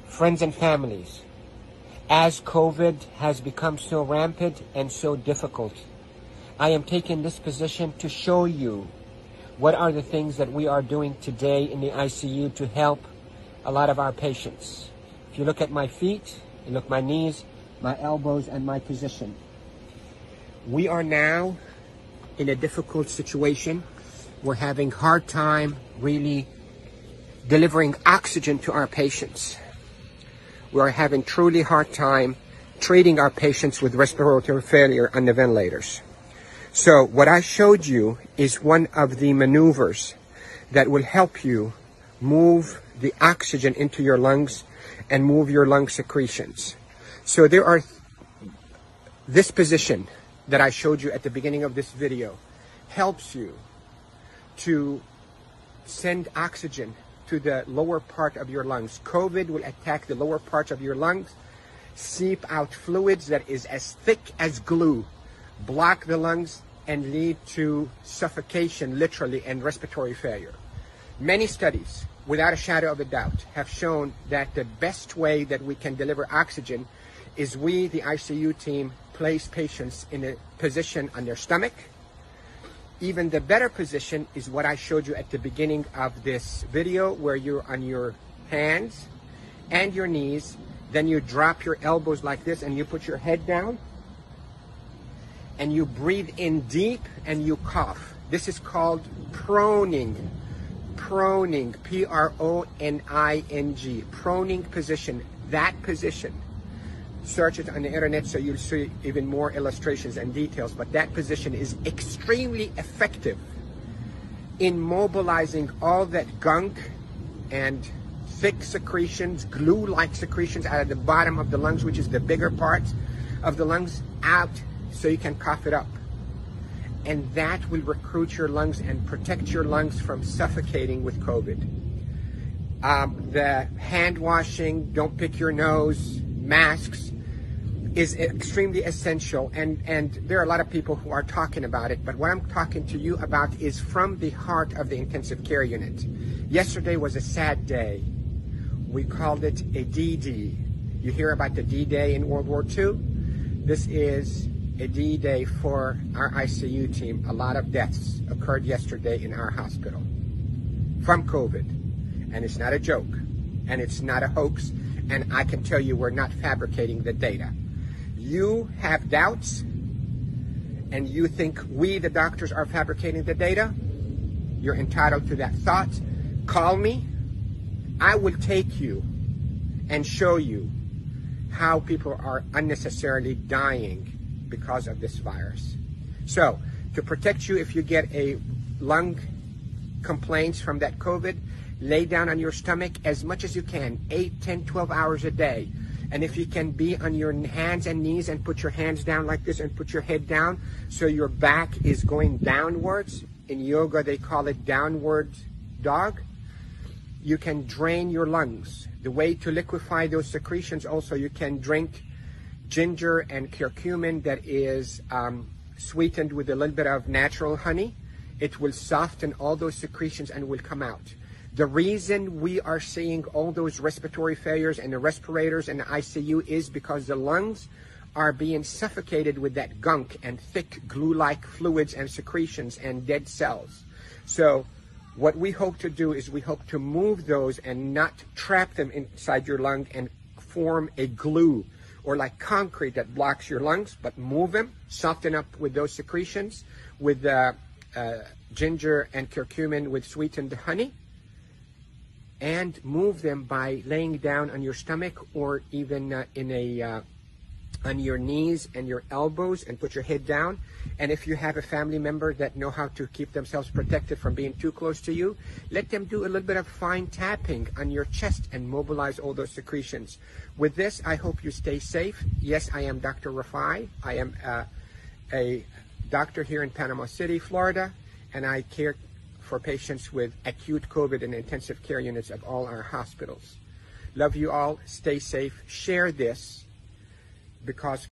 Friends and families, as COVID has become so rampant and so difficult, I am taking this position to show you what are the things that we are doing today in the ICU to help a lot of our patients. If you look at my feet, you look at my knees, my elbows, and my position. We are now in a difficult situation. We're having a hard time really delivering oxygen to our patients. We're having truly hard time treating our patients with respiratory failure on the ventilators. So what I showed you is one of the maneuvers that will help you move the oxygen into your lungs and move your lung secretions. So there are this position that I showed you at the beginning of this video helps you to send oxygen to the lower part of your lungs. COVID will attack the lower parts of your lungs, seep out fluids that is as thick as glue, block the lungs, and lead to suffocation, literally, and respiratory failure. Many studies, without a shadow of a doubt, have shown that the best way that we can deliver oxygen is we, the ICU team, place patients in a position on their stomach. Even the better position is what I showed you at the beginning of this video, where you're on your hands and your knees, then you drop your elbows like this and you put your head down and you breathe in deep and you cough. This is called proning. Proning, P-R-O-N-I-N-G, proning position. That position, search it on the internet so you'll see even more illustrations and details, but that position is extremely effective in mobilizing all that gunk and thick secretions, glue-like secretions out of the bottom of the lungs, which is the bigger part of the lungs, out so you can cough it up. And that will recruit your lungs and protect your lungs from suffocating with COVID. The hand washing, don't pick your nose, masks is extremely essential, and there are a lot of people who are talking about it, but what I'm talking to you about is from the heart of the intensive care unit. Yesterday was a sad day. We called it a D-Day. You hear about the D-Day in World War II? This is a D-Day for our ICU team. A lot of deaths occurred yesterday in our hospital from COVID, and it's not a joke, and it's not a hoax, and I can tell you we're not fabricating the data. You have doubts, and you think we, the doctors, are fabricating the data. You're entitled to that thought. Call me. I will take you and show you how people are unnecessarily dying because of this virus. So, to protect you if you get a lung complaints from that COVID, lay down on your stomach as much as you can, 8, 10, 12 hours a day. And if you can be on your hands and knees and put your hands down like this and put your head down so your back is going downwards. In yoga, they call it downward dog. You can drain your lungs. The way to liquefy those secretions also, you can drink ginger and curcumin that is sweetened with a little bit of natural honey. It will soften all those secretions and will come out. The reason we are seeing all those respiratory failures and the respirators and the ICU is because the lungs are being suffocated with that gunk and thick glue-like fluids and secretions and dead cells. So what we hope to do is we hope to move those and not trap them inside your lung and form a glue or like concrete that blocks your lungs, but move them, soften up with those secretions with ginger and curcumin with sweetened honey, and move them by laying down on your stomach or even on your knees and your elbows and put your head down. And if you have a family member that know how to keep themselves protected from being too close to you, let them do a little bit of fine tapping on your chest and mobilize all those secretions. With this, I hope you stay safe. Yes, I am Dr. Rafai. I am a doctor here in Panama City, Florida, and I care for patients with acute COVID in intensive care units of all our hospitals. Love you all. Stay safe. Share this because